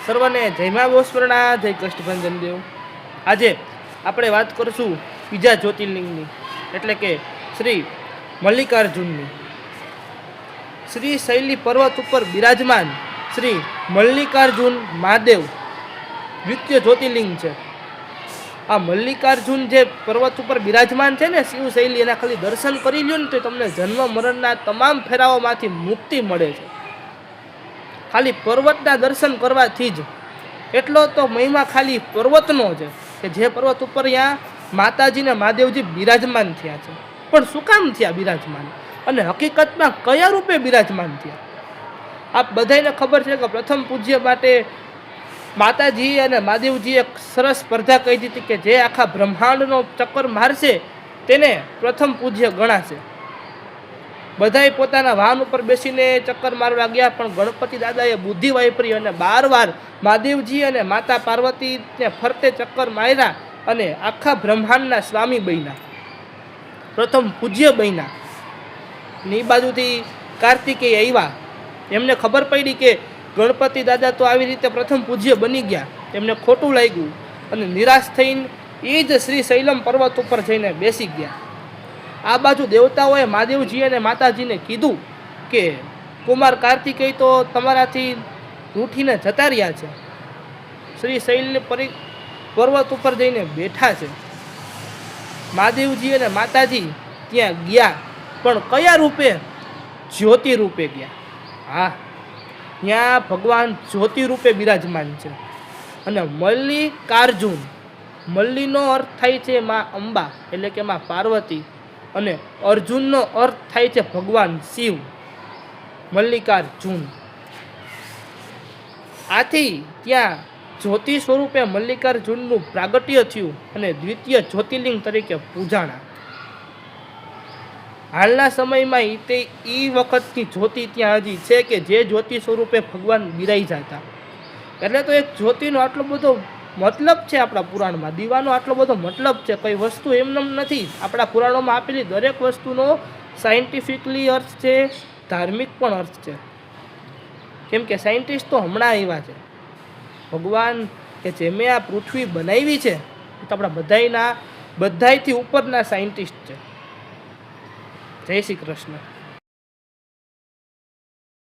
સર્વને જય મા બોસ્મરણા, જય કષ્ટભંજન દેવ। આજે આપણે વાત કરીશું બીજા જ્યોતિર્લિંગની, એટલે કે શ્રી મલ્લિકાર્જુનની। શ્રી શૈલી પર્વત ઉપર બિરાજમાન શ્રી મલ્લિકાર્જુન મહાદેવ દ્વિતીય જ્યોતિર્લિંગ છે। આ મલ્લિકાર્જુન જે પર્વત ઉપર બિરાજમાન છે ને શિવ શૈલી, એના ખાલી દર્શન કરી લ્યો ને તો તમને જન્મ મરણના તમામ ફેરાઓમાંથી મુક્તિ મળે છે। ખાલી પર્વતના દર્શન કરવાથી જ એટલો તો મહિમા ખાલી પર્વતનો છે કે જે પર્વત ઉપર અહીંયા માતાજી ને મહાદેવજી બિરાજમાન થયા છે। પણ શું કામ થયા બિરાજમાન, અને હકીકતમાં કયા રૂપે બિરાજમાન થયા? આપ બધાને ખબર છે કે પ્રથમ પૂજ્ય માટે માતાજી અને મહાદેવજી એક સરસ સ્પર્ધા કહી દીધી કે જે આખા બ્રહ્માંડનો ચક્કર મારશે તેને પ્રથમ પૂજ્ય ગણાશે। બધાય પોતાના વાહન ઉપર બેસીને ચક્કર મારવા ગયા, પણ ગણપતિ દાદાએ બુદ્ધિ વાપરી અને 12 વાર મહાદેવજી અને માતા પાર્વતીને ફરતે ચક્કર માર્યા અને આખા બ્રહ્માંડના સ્વામી બન્યા, પ્રથમ પૂજ્ય બન્યા। ની બાજુથી કાર્તિકેય આવ્યા, એમને ખબર પડી કે ગણપતિ દાદા તો આવી રીતે પ્રથમ પૂજ્ય બની ગયા, એમને ખોટું લાગ્યું અને નિરાશ થઈને એ જ શ્રી શૈલમ પર્વત ઉપર જઈને બેસી ગયા। આ બાજુ દેવતાઓએ મહાદેવજી અને માતાજીને કીધું કે કુમાર કાર્તિકેય તો તમારાથી રૂઠીને જતા રહ્યા છે, શ્રી શૈલ પર્વત ઉપર જઈને બેઠા છે। મહાદેવજી અને માતાજી ત્યાં ગયા, પણ કયા રૂપે? જ્યોતિ રૂપે ગયા। હા, ત્યાં ભગવાન જ્યોતિ રૂપે બિરાજમાન છે। અને મલ્લિકાર્જુન, મલ્લીનો અર્થ થાય છે માં અંબા, એટલે કે માં પાર્વતી, અને અર્જુનનો અર્થ થાય છે ભગવાન શિવ, મલ્લિકાર્જુન। આથી ત્યાં જ્યોતિ સ્વરૂપે મલ્લિકાર્જુનનું પ્રાગટ્ય થયું અને દ્વિતીય જ્યોતિર્લિંગ તરીકે પૂજાણા। હાલના સમયમાં એ વખતની જ્યોતિ ત્યાં હજી છે કે જે જ્યોતિ સ્વરૂપે ભગવાન બિરાજ્યા હતા। એટલે તો એક જ્યોતિનો આટલો બધો મતલબ છે આપણા પુરાણમાં, દીવાનો આટલો બધો મતલબ છે। કઈ વસ્તુ એમનેમ નથી, આપણા પુરાણોમાં આપેલી દરેક વસ્તુનો સાયન્ટિફિકલી અર્થ છે, ધાર્મિક પણ અર્થ છે। કેમ કે સાયન્ટિસ્ટ તો હમણાં આવ્યા છે, ભગવાન કે જેમે આ પૃથ્વી બનાવી છે એ તો આપણા બધાયથી ઉપરના સાયન્ટિસ્ટ છે। જય શ્રી કૃષ્ણ।